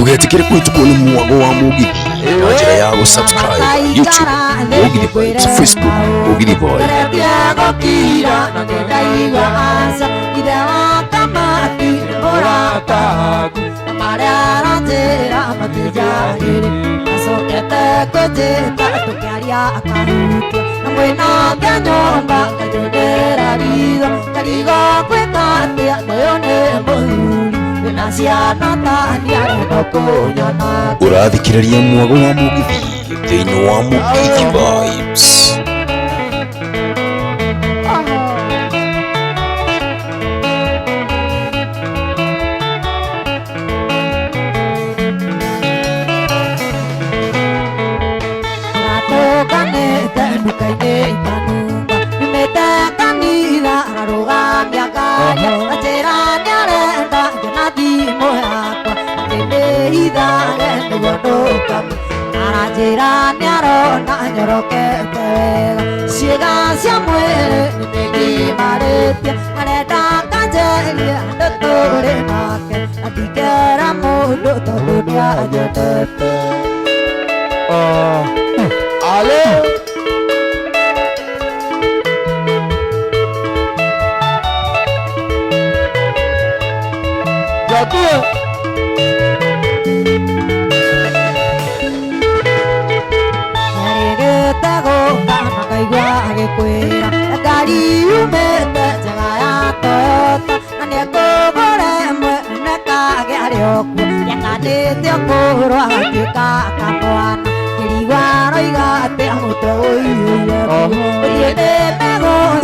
Ndugetikire kwitukwo nĩ mwago wa Mũgithi na njĩra ya gũsubscribe YouTube Mũgithi Vibes, Facebook Mũgithi Vibes. Ũrathikĩrĩria mwago wa Mũgithi thĩinĩ wa Mũgithi Vibes.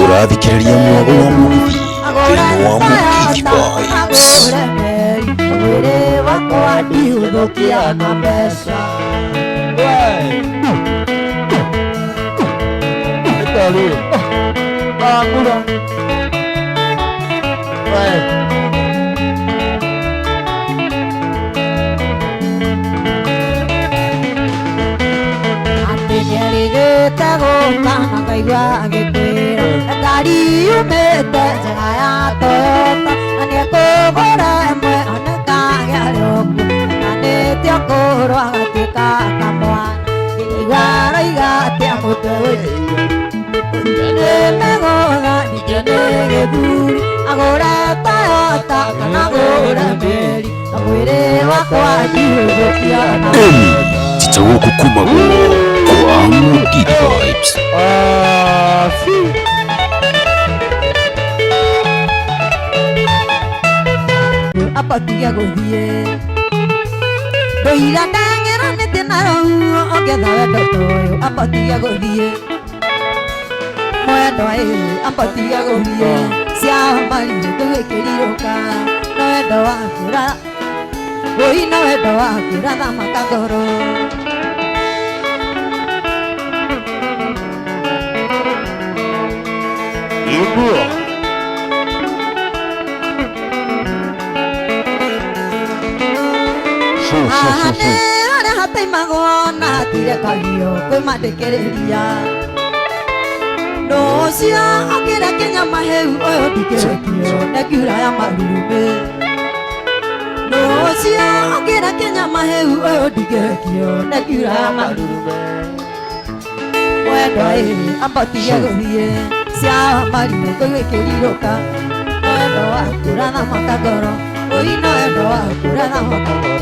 Ũrathikĩrĩria mwago wa Mũgithi thĩinĩ wa Mũgithi Vibes. Titaguku kumagwo kwa Mũgithi Vibes. Apatiga gũthiĩ ndũira ndengeranĩte nayo ongetha wendo toyo apatiga gũthiĩ mwendo apatiga gũthiĩ cia marire tũgĩkĩrirũka na wendo wa kũra woi na wendo wa kũratha makagoro Ahane hataimagwo na tirekagio kwĩmandĩkĩrĩria Nocia akĩra kĩnyama hĩu ũyũ ndikĩrekio nekiura ya marurume Nocia akĩra kĩnyama hĩu ũyũ ndikĩrekio nekiura ya marurume Wendo ambatige gũthiĩ cia marire tũgĩkĩrirũka Wendo wa kũratha makagoro ũi na wendo wa kũratha makagoro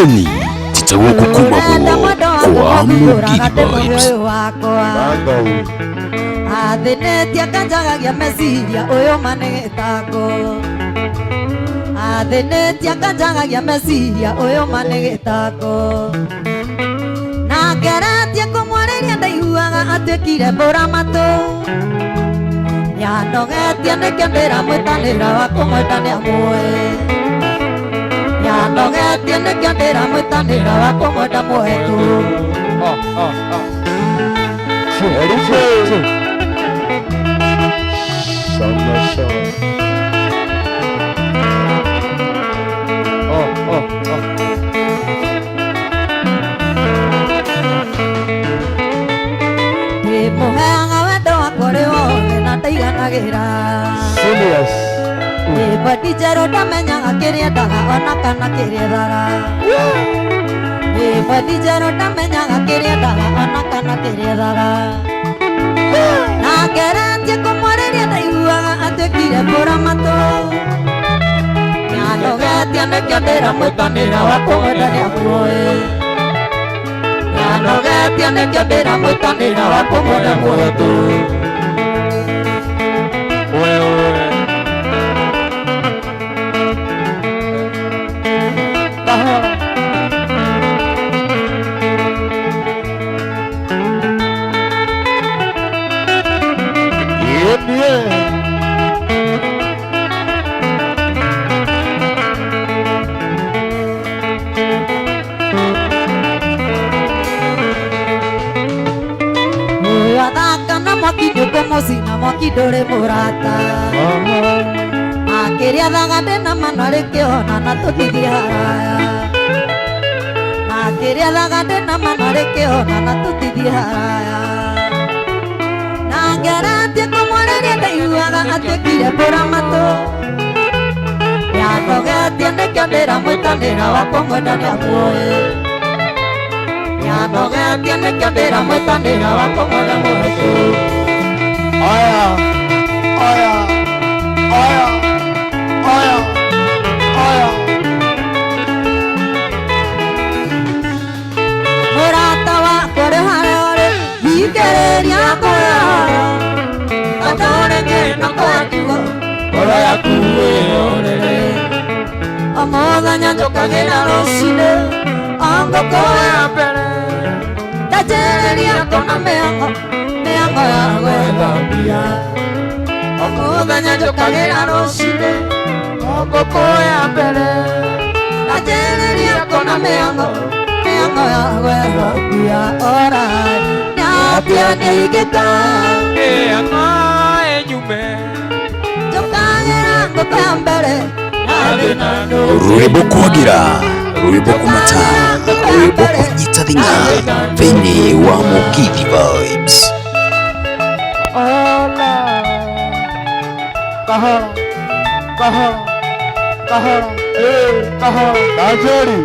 Eni titaguku kumagwo kwa Mũgithi Vibes. Athĩnĩtie kanjagagia meciria ũyũ manĩgĩtango Athĩnĩtie kanjagagia meciria ũyũ manĩgĩtango Na ngeretie kũmwarĩria ndaiguaga atuĩkire mbũra matũ Yanogetie nĩkĩo ndĩramwĩtanĩra wa kũmwendanĩra muoe Yanogetie nĩkĩo ndĩramwĩtanĩra wa kũmwenda muoe tu kera Serious. Bati jaro damenya akeria daga ona kana keria daga Bati jaro damenya akeria daga ona kana keria daga Na keranje komoreria daiwa atekire pora mato Nyano gatia nekandera mwetanira wakomoda ya muoe Nyano gatia nekandera mwetanira wakomoda muoto Mosina mokidore murata Akeria dagade na manare ke ona na totidi haraya Akeria dagade na manare ke ona na totidi haraya Na garante komoreria daiwa atekire pora mato Ya no gatiene que andera mwetanera wakomwenda ni amuoe Ya no gatiene que andera mwetanera wakomwenda muoto Aya, aya, aya, aya, aya. Murata wa kore hare ore, vikereria kore hare. Atore ke na kore kiwa, kore ya kuwe orere. Amoda nyanjo kagera rosine, ango kore ya pere. Tachereria kona meango. Omudanya jokagera rosine okokoya mbere Najereria kona meango yawe robia ora Nyapia neigeta Meango enyume Jokagera ngopea mbere Rwĩmbo kwagira, rwĩmbo kumata, rwĩmbo kunyita thing'a thĩinĩ wa Mugithi Vibes. Hola. Kahara. Kahara. Tajori.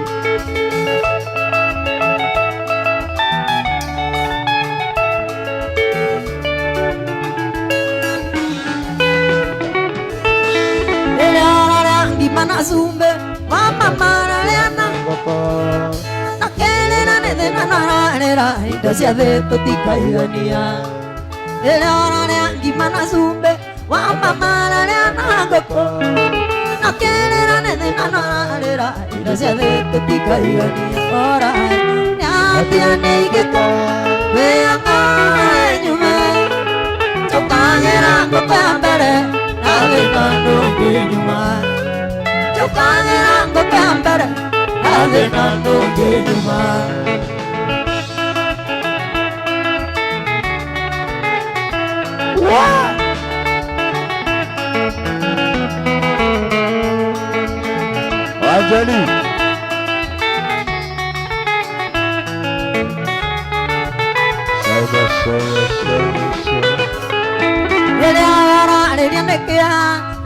Mana zumbe mama mara leana nakelera nede nanarera indasia de totikaigania elera gimana zumbe mama mara leana goko nakelera nede nanarera indasia de totikaigania ora nyatia neigeka veanga nyume tokagera ngopambere navenando kinyuma Jokagera ngopambere navenando kinyuma Wajali.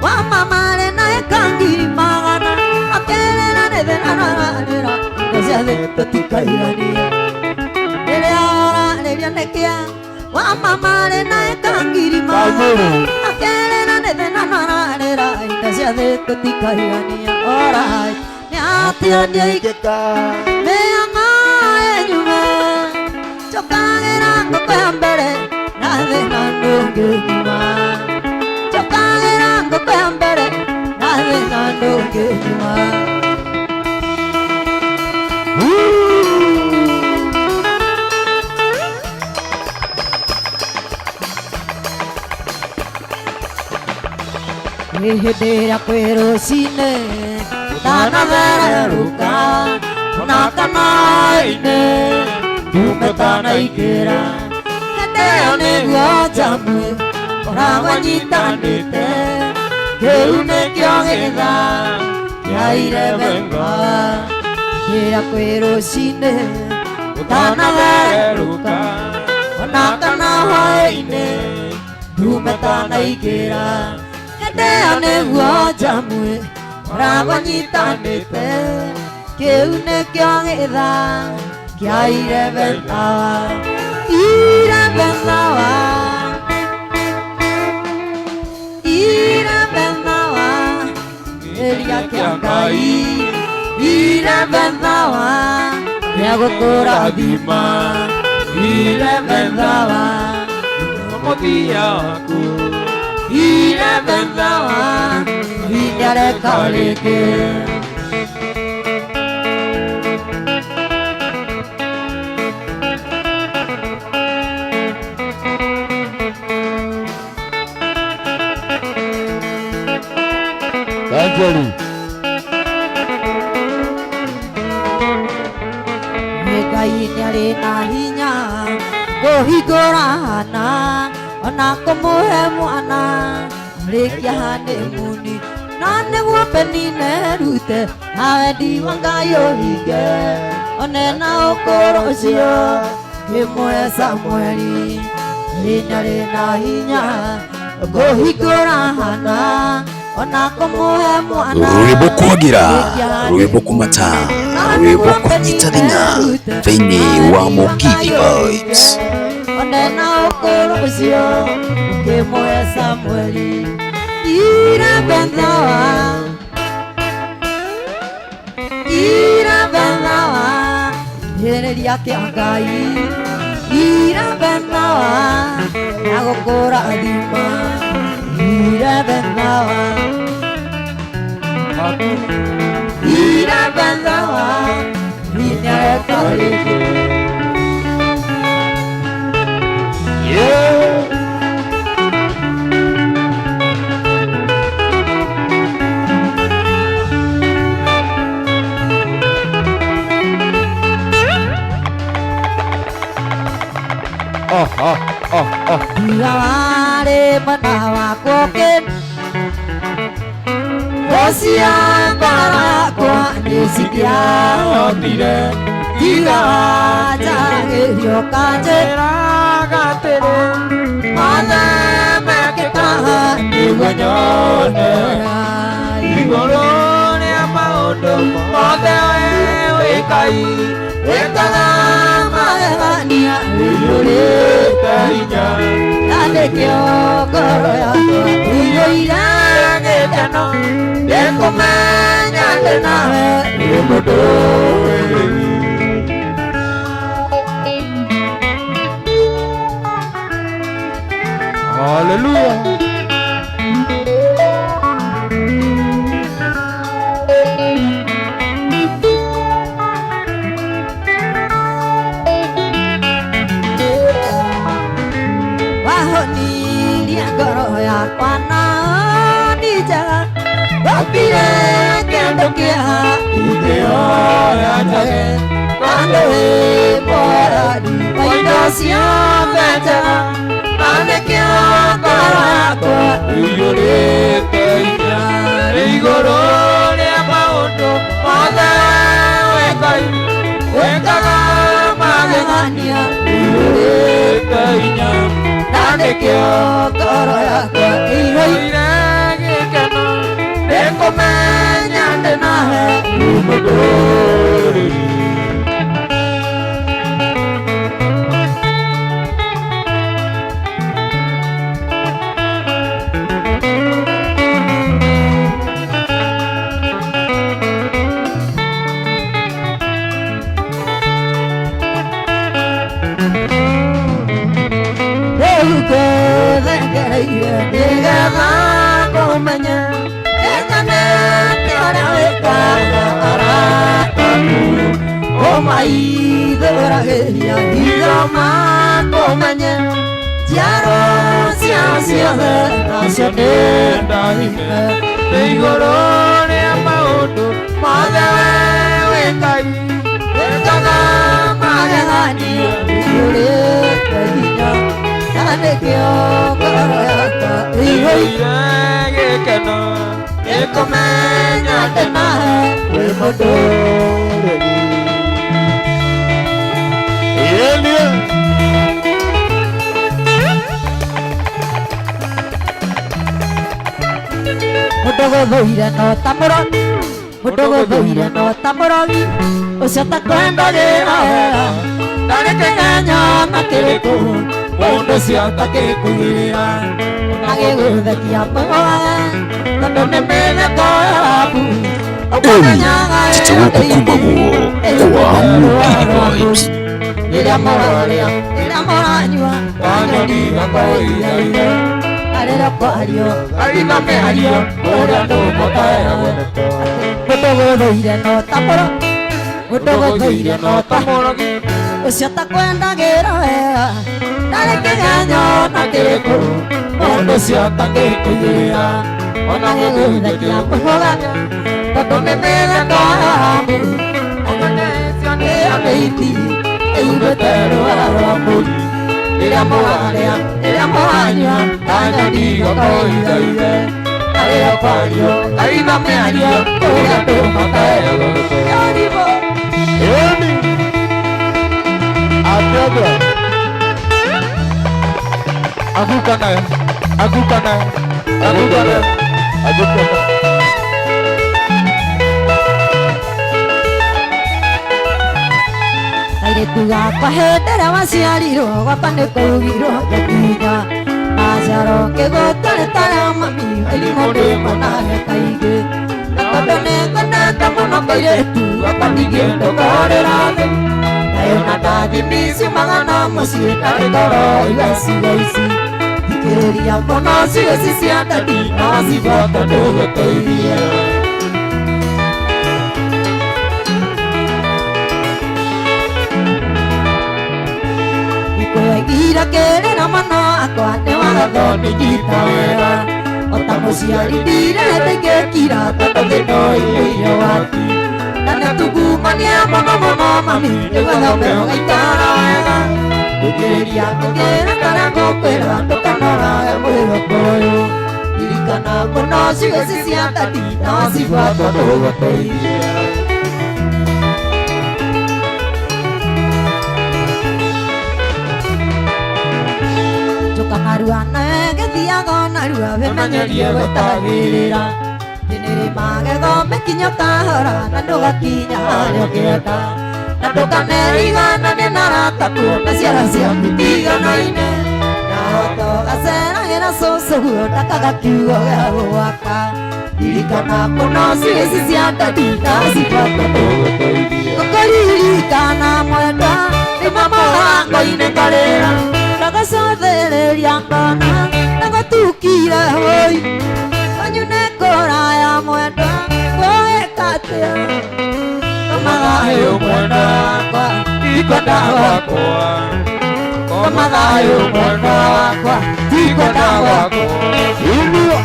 Wa mama le na kangi magana akelera ne de nanarera desea de totikairania ele ne kia wa mama le na kangi magana akelera ne de nanarera desea de totikairania ora nyatia nyeigeka me anga enyume chokagera ngopambere na de nanongema chokagera ngopambere na de nanongema Hidera kwero sine Tana vera ruka Unakana ine Yumetana ikera Kateo negua jamwe Koragwa nyitanite Keune kiongeza Yaire venga Hidera kwero sine Tana vera ruka Unakana ine Tumeta naikira Kete ane uojamwe Rabanyitanite Keune kyongitha Kyaire bentawa Ire bentawa Ire bentawa Elia kyangai Ire bentawa Nyagokora dima Ire bentawa Motiaku Ire bentawa Vinyare kaleke Tajari. Mega inyare na hinya Gohigorana Ona komohe mwana Rekia hane muni Nane wapeni nerute Awe diwanga yohige Onena okoro sio Kimoe Samueli Inyare na hinya Gohigorana Ona komohe mwana Rwĩmbo kwagira rwĩmbo kumata rwĩmbo kũnyitithania thĩinĩ wa Mugithi Vibes. Onena okoro sio Kimoe Samueli Ira bendawa Ira bendawa Yereria kyangai Ira bendawa Nagokora adima Ira bendawa Ira bendawa Vinyare kaleke Yeah. Diaware manawa koken Osia para kwa nisikia otire Diawa jange yokajera gatere Mane meketa Digonyone Digorone amaundo Motewe wekai Wekala maevania Uyure kainya Nade kyo koro ya Uyoira getano Deko menya denawe Umodo Hallelujah. Wahoni liangoro ya kwana di jalan Wapire kendo kia Ideo ya jage Kando pora di Paidosya beja Ane kia koro ya kwa Uyure kainya Rigoro ne maundo Mane wekai Wekala Magania Uyure kainya Nade kyo koro ya kwa Ihoira Gekano Deko menya denahe Umodo Mudogo boire no tamoro Mudogo boire no tamorogi Ucio takwendagĩra Ndarĩ kĩng'enya na kĩrĩkũ Mũndũ ũcio atakĩkugĩrĩra Nagĩgũthekia mũgoe Tondũ nĩ mĩtheko yaku Titawopo kumaguo kwa Mugidi Vibes. Rĩrĩa mũrarĩa, rĩrĩa mũranyua Wanyoni gakoiyaire Arĩra kwario, arĩna mĩario Ũrĩa ndũmũtayaga Mũtũgũthũire no tamũro Mũtũgũthũire no tamũro Ũcio takwendagĩra wega Ndarĩ kĩgenyo na kĩrĩkũ Mũndũ ũcio atakĩkũigĩrĩra Ona gĩgũthekia mũgoga Tondũ nĩ mĩtheko yaku Ona nĩcio nĩ andĩithi Ĩugĩte rũara rwa mbũri Rĩrĩa mũrarĩa, rĩrĩa mũranyua Wanyoni gakoiyaire Arĩra kwario, arĩna mĩario Ũrĩa ndũmũtayaga Yoribo Yoni Atebra Aguka nayo Aguka nayo Aguka nayo Aguka nayo Kairĩtu gakwa hĩndĩ ĩrĩa waciarirwo gwakwa nĩ kũrugirwo gĩkinya Maciaro kĩgũtarĩ tarĩa mami irimũ ndĩmonage kaingĩ Na tondũ nĩngonete mũno kairĩtu gakwa ningĩ ndũkorĩra thĩ Nayo na ndathimi ciumaga na mũciĩ ndarĩ toro igacigo ici Thikĩrĩria mũno cigo ici cia ndati na wacibuata ndũgũteithie Gira kĩrĩra mũno akwa nĩ wagatho nĩ nyita wega Ota mũciari ndirete ingĩkira tondũ thĩna ũihũire wati Na nĩtungumania mũno mũno mami nĩguo thome ũgaikara wega Ndũkĩrĩria ngũkĩra kana ngũkwĩra ndũkanorage mwĩroko ũyũ Ririkana mũno cigo ici cia ndati na wacibuata ndũgũteithia Narua na gĩthiaga narua wĩmenyerie gwĩtagĩrĩra Nĩrĩ magego mĩkinyo kahora na ndũgakinya harĩa ũkĩenda Na ndũkanerigananie na arata kuona ciara cia mitigano-inĩ Na oto gaceragĩra cũcũ guo ndakaga kiugo gĩa gwaka Ririkana mũno cigo ici cia ndati na cibuata ndũgũteithia Ngũkũririkana mwenda rĩma mũrango-inĩ ngarĩra Ndagacothereria ngona Ndagatukire hoi Wanyu nĩ kũraya mwenda Gwĩka atĩa Tũmathayũ mwenda wakwa Tikwenda gwakwa Tũmathayũ mwenda wakwa Tikwenda gwakwa Inua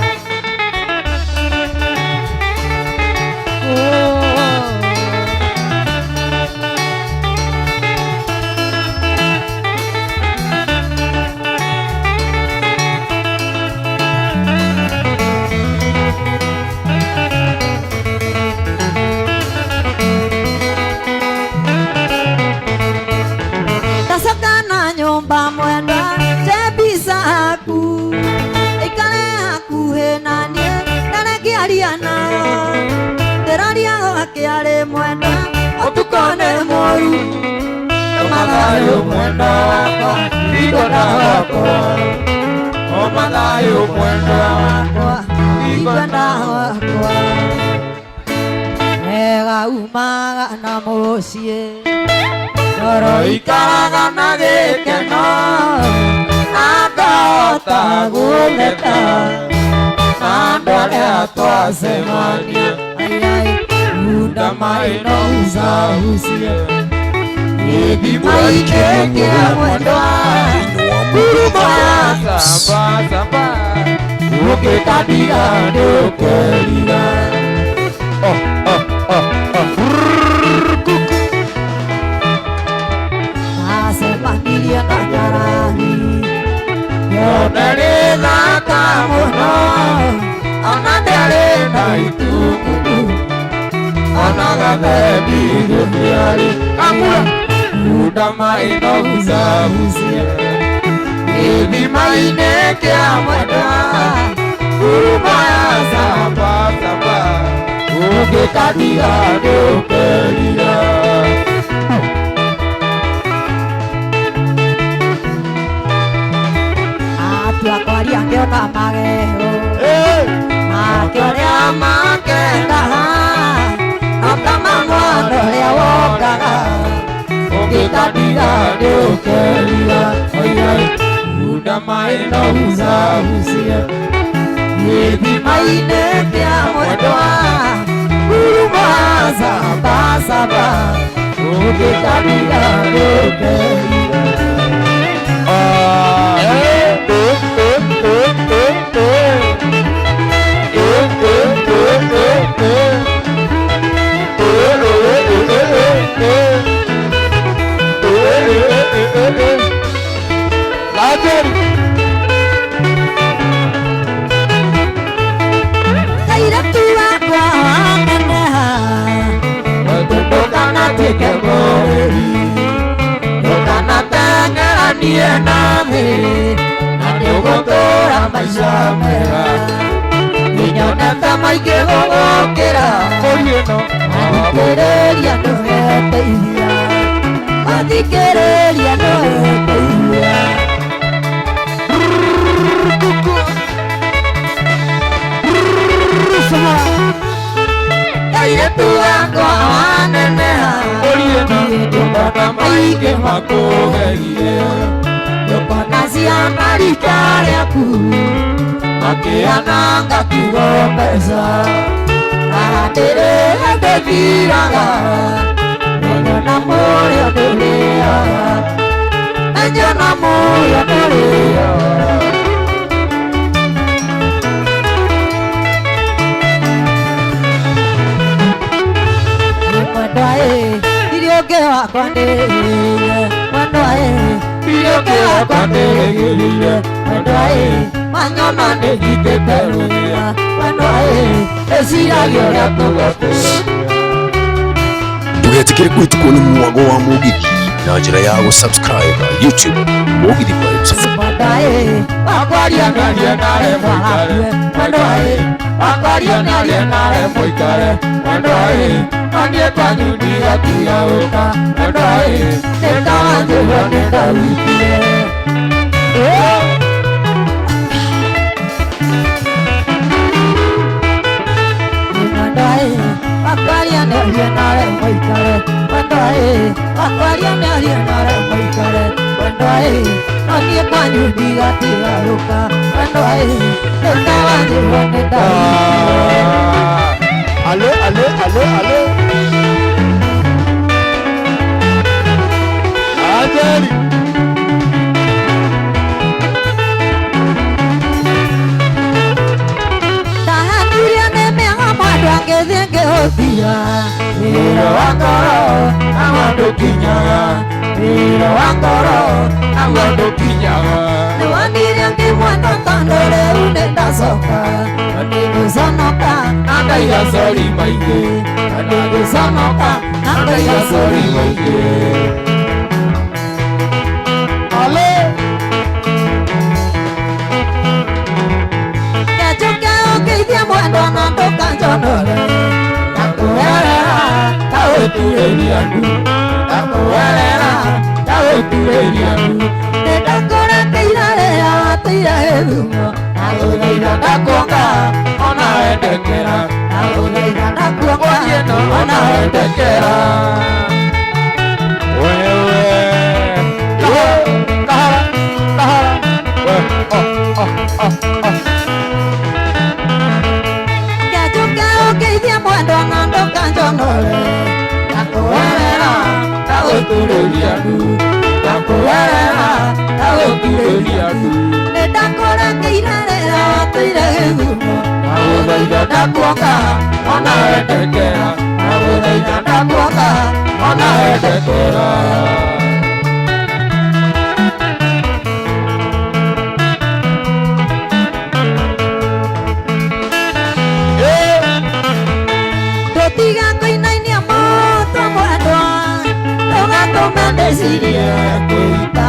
Nyumba mwenda jebisa aku Ikare hakuhĩ na niĩ Ndanengĩaria nayo Ndĩraria gwakiarĩ mwenda Ũtukũ nĩ mũru Tũmathayũ mwenda wakwa Tikwenda gwakwa Tũmathayũ mwenda wakwa Tikwenda gwakwa Wega umaga na mũciĩ Toro ikaraga na gĩkeno Na ngahota gũtheka Na andũ arĩa twacemania Bunda maĩno ucahucie Gĩthima-inĩ kĩa mwendwa Huruma ya Samba samba Ũgĩkandiga ndũkerira Acemanirie na nyarari Yone rĩ thaka mũno Ona ndĩarĩ na itumumu Ona gathendi gũthiarĩ Kamura Bunda maĩno ucahucie Gĩthima-inĩ kĩa mwendwa Urumaya samba samba ukikadiga ndukeria Atwakwaria ngiona magego makĩoria makendaga akamamwana ũrĩa wokaga ũngĩkadiga ndukeria Oirai Unda maĩ no huzahuzie gĩthima-inĩ kĩa mwendwa uruma samba samba ũngĩkadiga ndukeria Kairatu wakwa waneneha ndũkanatuĩke mũrĩri ndũkanateng'eranie nathĩ na nĩũgũtũũra maica mega nĩnyonete maingĩ gũgũkĩra athikĩrĩria nĩweteithia athikĩrĩria nĩweteithia Kairatu wakwa waneneha ndũkona maingĩ makũgerie ndũkona ciana rika rĩaku makĩananga kiugo mbeca ahatĩrĩ ndĩthiraga nyona mũrĩo ndũrĩaga nyona mũrĩo ndũrĩaga Irioke wakwa ndĩgĩrĩire mwendwa irioke wakwa ndĩgĩrĩire mwendwa manyona nĩnyitĩte rũthia mwendwa ĩciragia ũrĩa tũgũtũũria Ndũgetigĩre kũhĩtũkwo nĩ mwago wa mũgithi na njĩra ya gũsubscribe YouTube Mũgithi Vibes. Wakwaria narie nare mũikare mwendwa wakwaria narie nare mũikare mwendwa Anie kwanyu ndigatiga gũka mwendwa nĩndawanjĩrwo nĩndawikire wakwaria narie nare mũikare mwendwa wakwaria narie nare mũikare mwendwa anie kwanyu ndigatiga gũka mwendwa nĩndawanjĩrwo nĩndawikire Allô Ajali Tahanduria nĩmĩaga mwandũ angĩthiĩ ngĩhũthia wĩra wa ngoro naguo ndũkinyaga wĩra wa ngoro naguo ndũkinyaga nĩwonirie ngĩmwenda tondũ rĩu nĩndacoka nĩngũconoka na ngaiga cori maingĩ nĩngũconoka na ngaiga cori maingĩ Nĩnjoke ũngeithie mwendwa na ndũkanjonore ndakũherera ta gũturĩria ndu ndakũherera ta gũturĩria ndu nĩndakũrekeire rĩrĩa wateire gĩthumo ndagũthaitha ndakuonga ona wendekera ndagũthaitha ndakuonga ona wendekera Nĩnjoke ũngeithie mwendwa na ndũkanjonore ndakũherera ta gũturĩria ndu ndakũherera ta gũturĩria ndu nĩndakũrekeire rĩrĩa wateire gĩthumo ndagũthaitha ndakuonga ona wendekera ndagũthaitha ndakuonga ona wendekera Ndũtiga kũinainia moto mwendwa ndũgatũme ndĩcirie kwĩita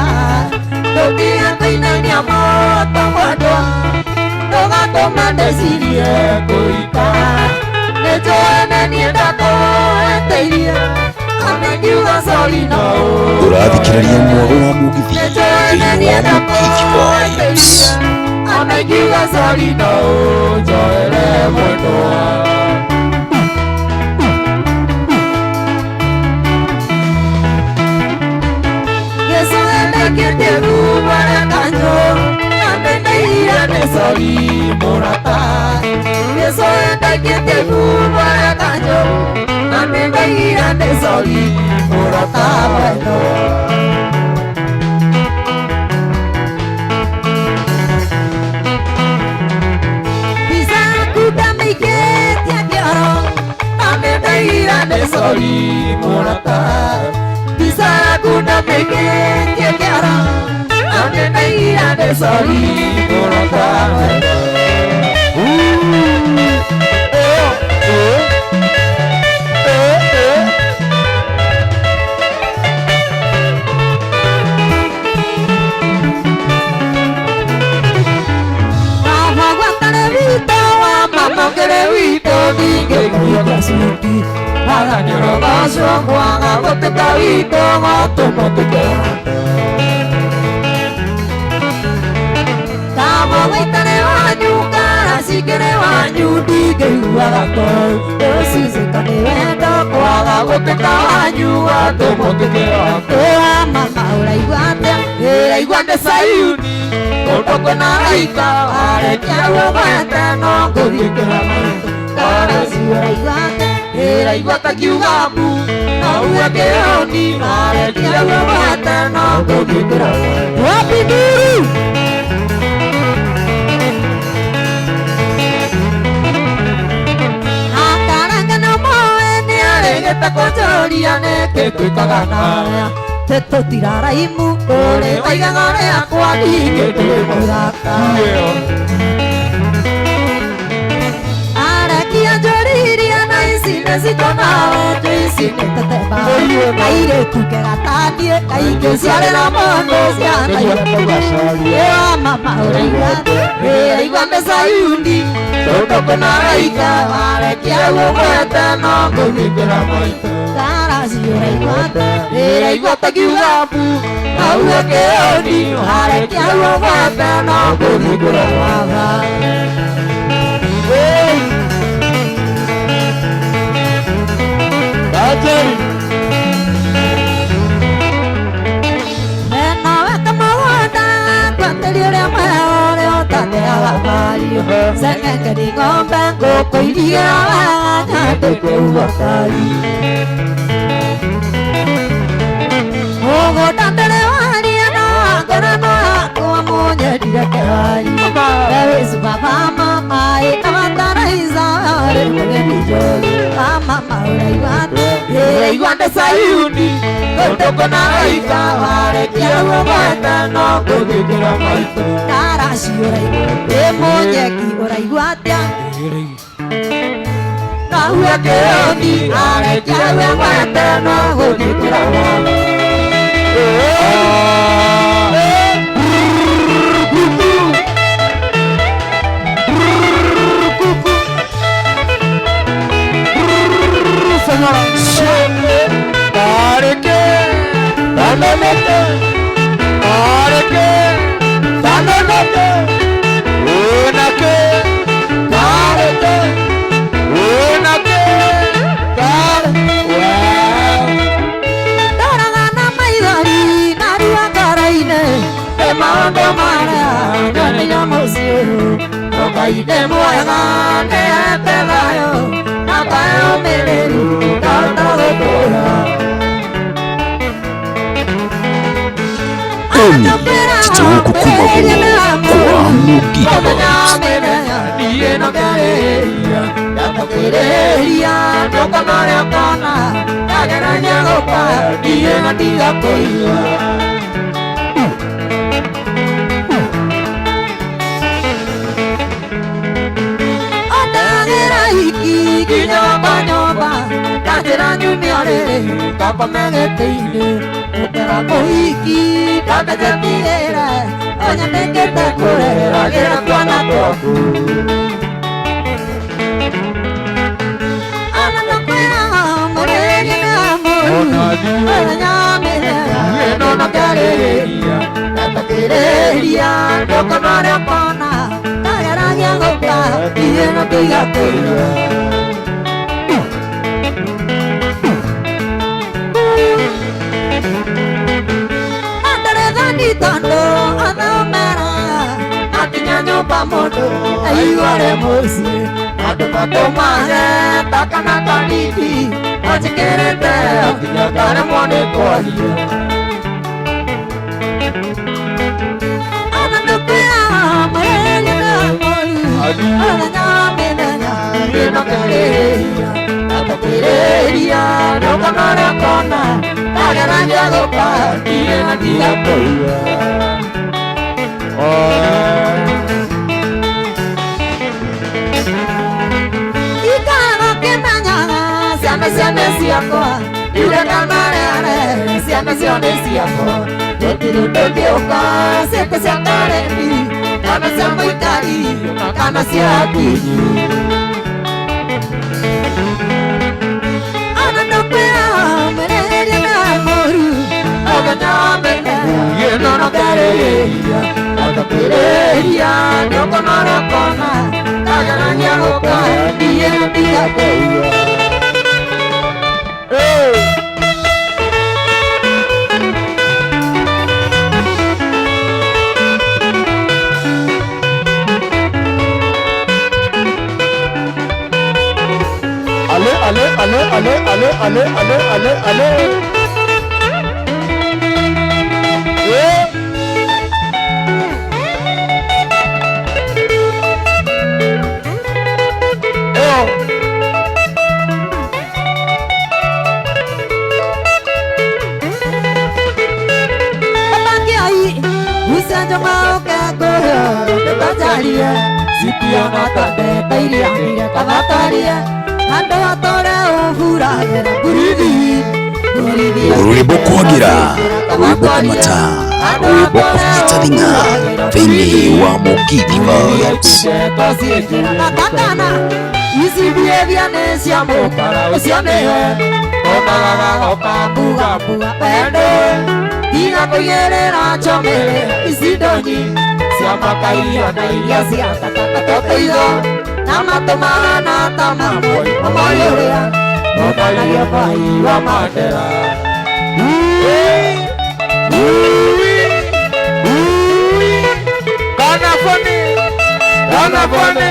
ndũtiga kũinainia moto mwendwa Noga tomande sirie koita Nejoene niendako eteirie Amegiuga sorry no Ũrathikĩrĩria mwogo wa mũgithi thĩinĩ wa Mugithi Vibes. Amegiuga sorry no Joere mwendo wa Sorry, Morata. Yes, I get the food where I can go. I'm in the and the sorry, Morata. Pisa could make it, I'm in the and the sorry, Morata. Pisa could make it, I'm in the and the sorry, Morata. Teto tirara imu ore waigagore akwa igete muraka Arakia joriria na isine sitonawe tuisine teteba Aire tukera tadie kaike siare na mono siana Ewa mama ore igwande sayundi Toto kona raika Arakia uwete no kumikira moita Karasi ore igwande Iguata kiugapu Aua keoni Harekia uwete no kumikira moita Sengengeri ngombe ngoko iria nyate kuwakari Ogo tandere wari na ngana na kwa monye direkari Ewe subaba mama ikamatara izare mugeni joli Mama maura igwande sayuni Kotoko na raika ware kia wabata no kukikira maito Karashi ora igwande monyeki ora igwatia Kahua keoni are kia wabata no kukikira maito Ide muega ne pelayo na payo meleru tata de pora Kituo kukumago kwa Mugithi Vibes. Niye no querería ya no querería no canare kana ya garaña gopa niye ngatiga koiwa Nyomba, tatera nyumiare, kapa megeteine, utera koiki, kapa jamiera, Kanya nekete kurera gira twana twaku Ana nakwera murege na muru Ana nyamirega Eno nakareria Natakireria Doko nore kona Nagaragia goka Ino tiga kuira Tando adamera atinya nyoba modo ayuare mosi atopato mare takana kaniti ajikerete atinya kare mone kolia anando pera mare na mori adanya menanya ino kereria atapireria no kanara kona Agaranya goka Ina tiga poya Ika goke manyanga Siame siame siako Ila kamare are Siame siame siako Jotiru tokioka Siako siakare mi Kama siamo ikari Kama siaki Anando pera Yeno no kareria, atapereria, yoko nara kona, tagaranya goka, yeno tiga poya. Ale. Sipiona tande tairia mire kavataria Ando atore ufura gera buridi Rwĩmbo kwagira rwĩmbo kumata rwĩmbo kũhĩtithia thĩinĩ wa Mugithi Vibes Nakakana isibie viane cia mũkara ũcio nĩwe Onaga goka mbuga pendo Tiga kũigĩrĩra chomere ici ndonyi Cia makairia na iria cia tatatoteitho Na matumana ta mamwe Omoyo ũrĩa Onanagia vai wa Mandela Kana fone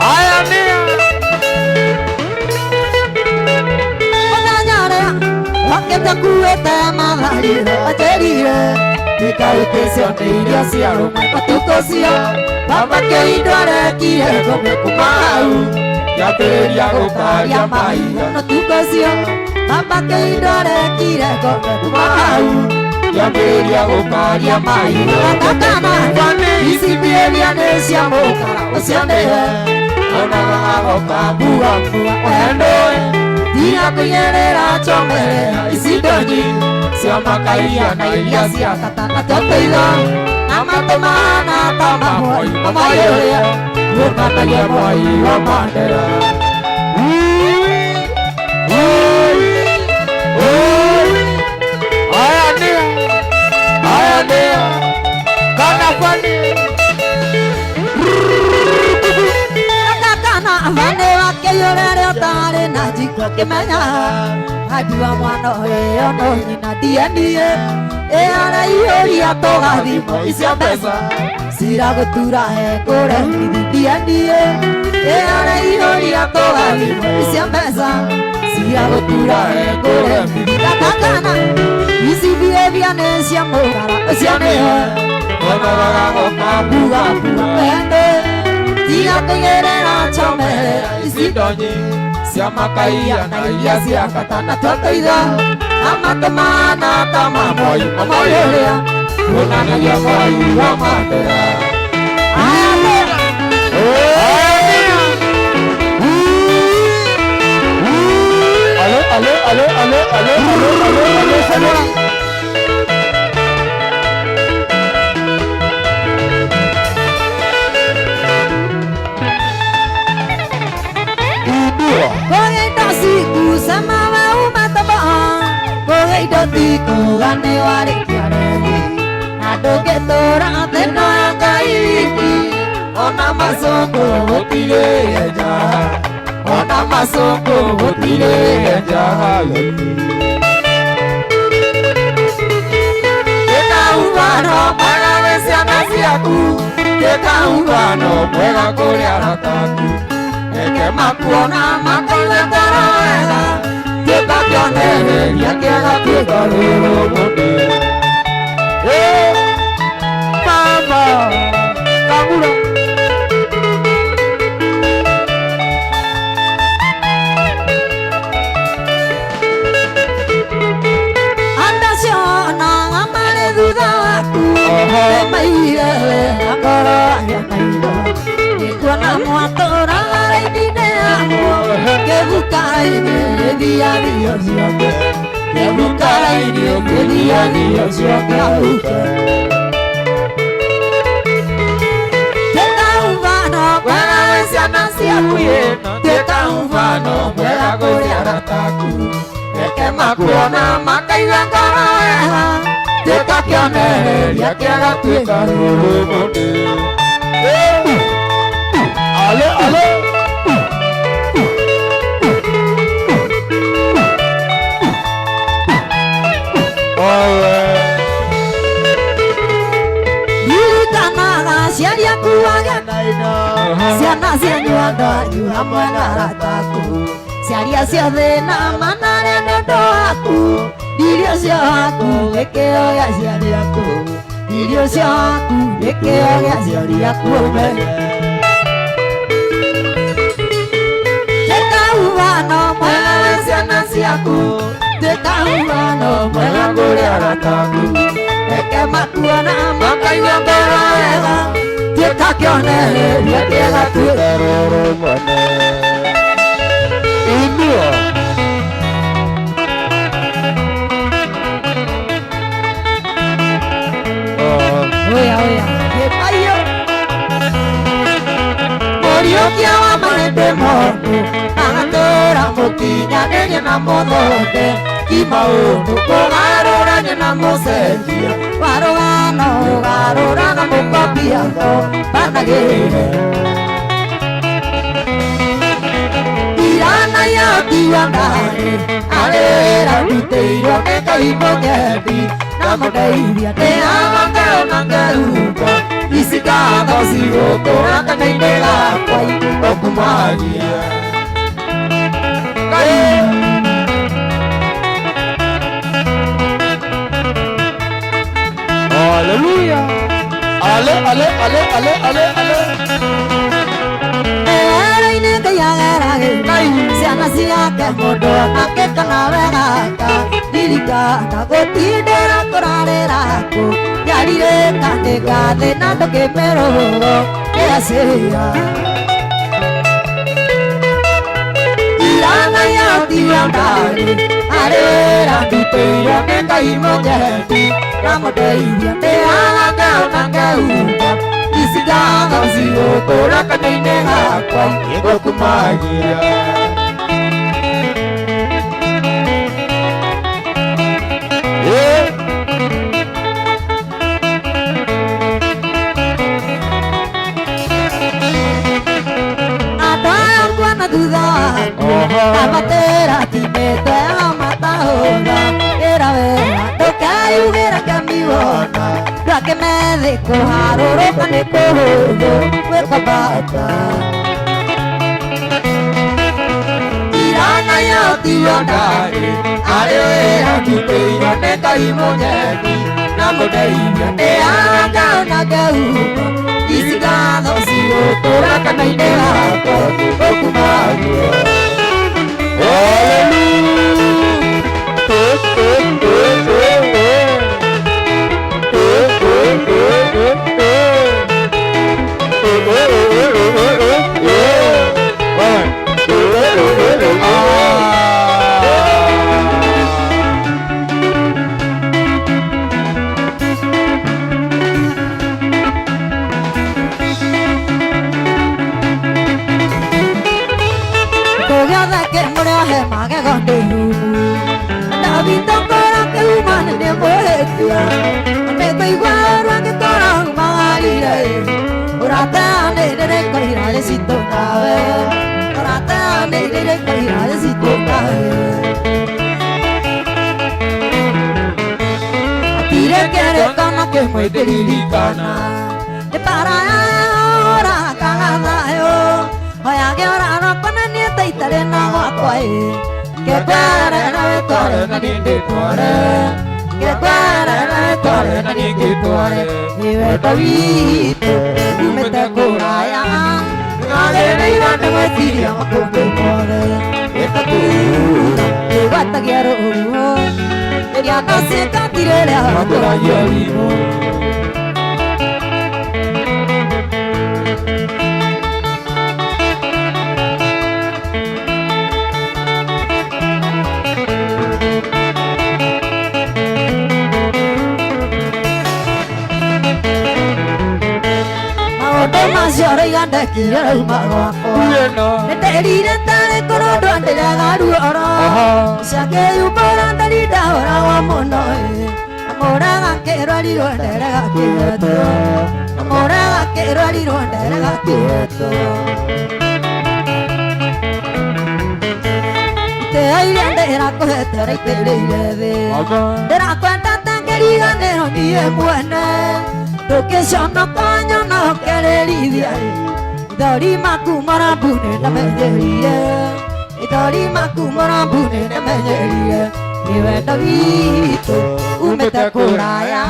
Aya nia Onanyarea Wakete kuete magharire Aterire Nikautesio nĩ iria cia rũme Matukocio Mama keindore kire Kome kumau Yambĩrĩria gũkaria mahiga Matukocio Mama keindore kire Kome kumau Yambĩrĩria gũkaria mahiga Nakakana Isibie viane cia mũkara Ũcio nĩwe Onaga goka mbuga Endoe Tiga kũigĩrĩra chomere ici ndonyi Cia makairia na iria cia tatatoteitho Na matumana ta mamwe Omoyo ũrĩa Ũkanagia vai wa Mandela Aya nia Kana fone Nakakana Mane wake yũrere ũtarĩ na jiko kĩmenya Ajua mwana ũyũ no nyina ndiendie Ĩara ihũria tũgathimo icio mbeca Cira gũtura hekũre ndiendie Ĩara ihũria tũgathimo icio mbeca Cira gũtura hekũre Nakakana Isibie viane cia mũkara ũcio nĩwe Onaga goka mbuga Pende Tiga kũigĩrĩra chomere ici ndonyi Cia makairia na iria cia tatatoteitho Na matumana ta mamwe Omoyo ũrĩa Onanagia vai wa Mandela Nakakana Tiko gane wari kiaregi Nadoke tora tena kaiki Ona masoko otire eja Ona masoko otire eja Keka uvano mwana wesiana siaku Keka uvano mwega kore arataku Eke makuona makaiwe karaela Keka kionere yakiaga keka roro mone Mama Kagura Anda siona amare duda aku Emaire akara yanaira Ikuana muatora laidine aku Kebukaine dia dia siake Kebukaine dia dia siake auke Kekauvano kwena wesiana siakuye Kekauvano kwena kore arataku Eke makuona makaiga karaeha Teka kionereria kiaga tuika ruru mone Ale ale Dirikanaga ciari aku aganaina Ciana cianyu andanyu hamwe na arataku Ciari acio thĩna manare nĩ ũndũ waku Irio ciaku gĩkĩo gĩa ciari aku Irio ciaku gĩkĩo gĩa ciari aku ũmenye Teka uvano mwega wĩ ciana ciaku Teka uvano mwega kũrĩ arataku Eke makuona makaigua ngoro wega Tuĩka kĩonereria kĩega tuĩke rũrũ mone Inua Oya oya Gĩpaio Mũriũkia wa mahĩndĩ moru Agatũra mũkinyanĩrie na mũthonde Kimaũndũ kũgarũrania na mũcenjia Warũgano ũgarũraga mũkambia ngo Banagĩrĩre Irana ya kiwa ndani Arĩra ndutĩirwo nĩ Ngai mũnyendi Na mũndeithia nĩ amangeo na ngeruga Ici ngatho cigũtũra kanua-inĩ gakwa Igũkumagia Hallelujah Ale ale ale ale ale ale Era-inĩ Ngai ageragĩra ciana ciake mũndũ onake kana wegaka Ririkana gũtindĩra kũrarĩra kũ Nyarirĩka nĩ ngathĩ na ndũkĩmĩrũgũ Nĩacĩra Irana ya tiwa ndani Arĩra ndutĩirwo nĩ Ngai mũnyendi Na mũndeithia nĩ agangeo na ngeuga Ici ngatho cigũtũra kanua-inĩ gakwa Igũkumagia Andũ aya nguona thutha waku Amatĩra timĩte amatahũra Ĩra wega ndũkeyugĩra ngamiwona Ndwake methi kũharũrũka nĩ kũhũthũ Gwĩkwambata Irana ya tiwa ndani Arĩ wĩra ndutĩirwo nĩ Ngai mũnyendi Na mũndeithia nĩ agangeo na ngeuga Ici ngatho cigũtũra kanua-inĩ gakwa Igũkumagia Kũgĩothe kĩ mũrĩohe magego ndĩru Ndabitongora kĩu me coi guarda che torna magari ora te ne deve cogliere si tornare ora te ne deve cogliere si tornare dire che le donna che mai delicana e para ora cagada yo oya che ora no con niente itare na guai che para na tore na niente tore che para na tore na niente tore vive ta vita come te coraya ale nei rande mai tiria ma come more e ta tu e guarda che ero e ya no se capire la ancora io vivo Masih ada kira rumah aku. Dari datang kono doan dari orang. Sake uparan dari orang monoi. Orang akero di doan dari akero. Orang akero di doan dari akero. Tei dari aku dari tei. Dari aku datang kiri ane dia buana. Toke sono coño no quiere lidiar Dori maku marabune na mejeria Dori maku marabune na mejeria Iwe tabito umete kuraya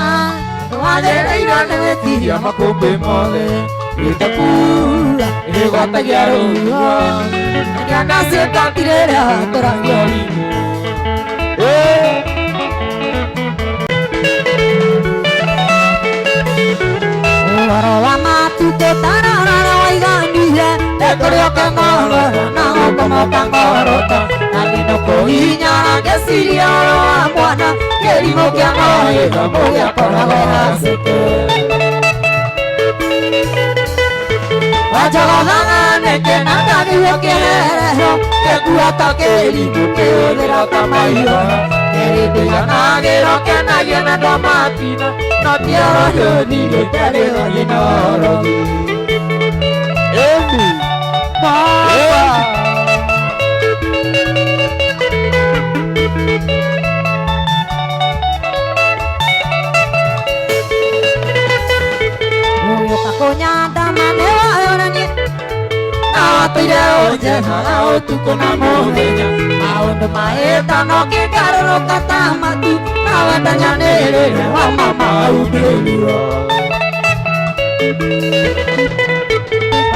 Wade reina na metiria makumbe mole Ita pura ine gata gyaro Ya nase katirera koranyo Aroma tu te tarara waigandira te koryo ke mala na como kangorota nani no koinya ke siria amwana kerimo ke amae mo ya para verasete Ajagadane ke nada que yo quiero que cuata kerimo ke odera tamayo Kerite ya nagero ke nadie na domatina No quiero yo ni le quiero ni noro Emi Mama Uyo kakonya damane orani Atire oje na otu kona moveña Aondo maeta no que caro katamatu Awatanya nere wa mama ubelio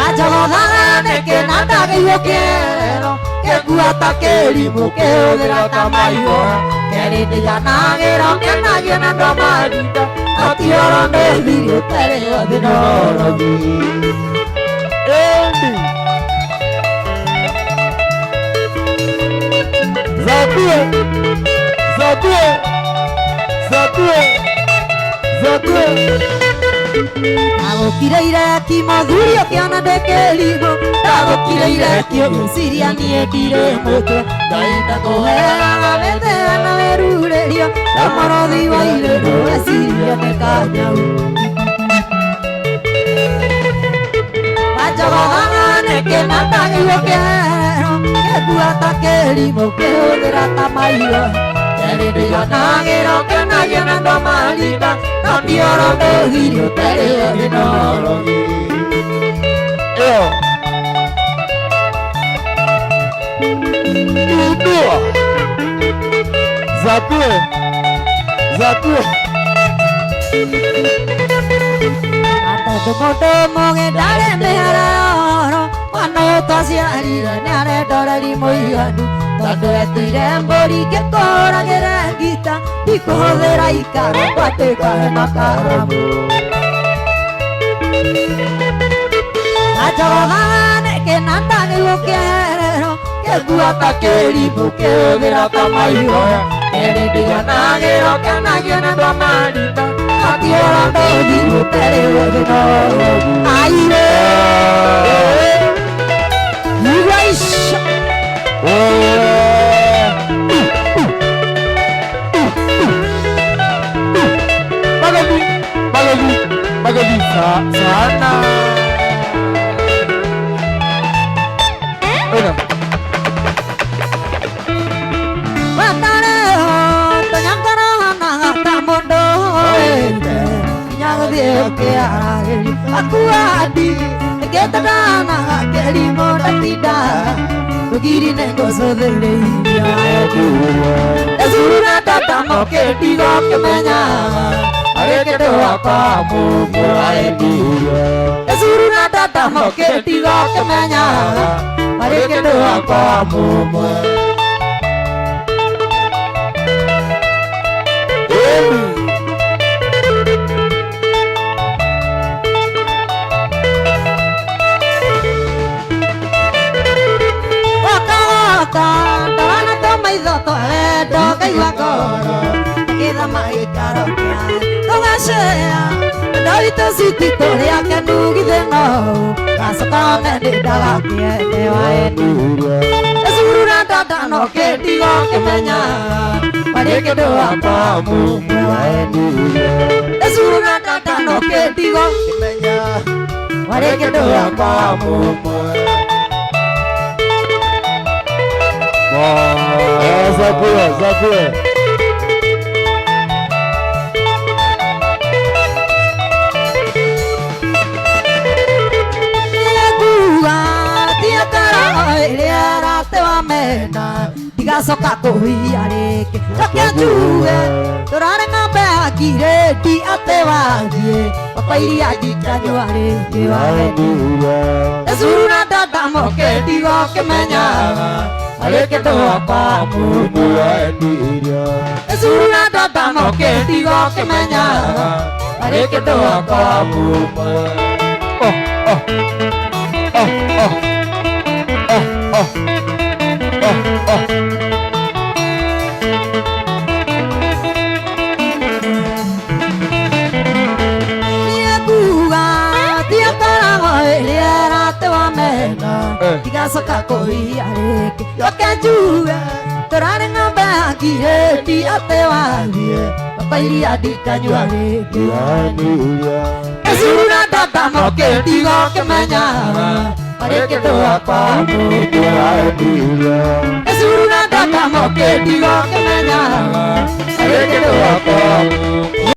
Ajagadane que nada que yo quiero Que cuata kerimo que odera tamayo Kerite ya nagero que nadie na domarita Atioro me dirio tere de noro Emi Zabue Tago kireire ki madurio que ana de kelimo Tago kireire ki siria ni ekire moto Daita kohera la vete ana verurerio La mano di baile no es siria me cañau Ajagadane que nada que yo quiero Que cuata kerimo que odera tamayo Kerite ya nagero que nadie na domalita No quiero pedir tere de noro Udua Zabue Ata tomo que dale me hará Cuando yo te hacía herida ne haré dore di moyanu Tanto estire en bori que cora que requita Y joder ahí cara pate cae macaramu Ajagadane que nada que yo quiero Que cuata kerimo que odera tamayo Kerite ya nagero que nadie na domarita Atiora me digo tere de noro Aire Iraisha sana. Watare tanyangkara nanga tamondo nyago dia ke arage aku adi kita nanga keri moda tidak begini nego sodele ya Azura tata mo ke tigo ke menya are ke do apa mu are di Azura tata mo ke tigo ke menya are ke do apa mu Tarana to mai do to e do kai wa ko queda mai caro que to ga se do ito siti to ya ka nu gi de no ka sa ta me de da la que de wa e ni Azuru na ta ta no ke ti go ke me nya pare ke do apa mu wa e ni Azuru na ta ta no ke ti go ke me nya pare ke do apa mu Zabue, Zabue. Tia cara era te va mena diga soka kohiare ke tokia juwe torare ngabe agire di ate va die papai adi tanuare ke va Azuruna tata mo ke digo ke menya are ke to apa mu Azuruna tata mo ke digo ke menya are ke to apa mu Tiga soka koi are ke yo ka juwe torare ngabe agire di ate wa papai adi tanyu are ke Azuruna tata mo ke digo ke menya pare ke do apa mu Azuruna tata mo ke digo ke menya pare ke do apa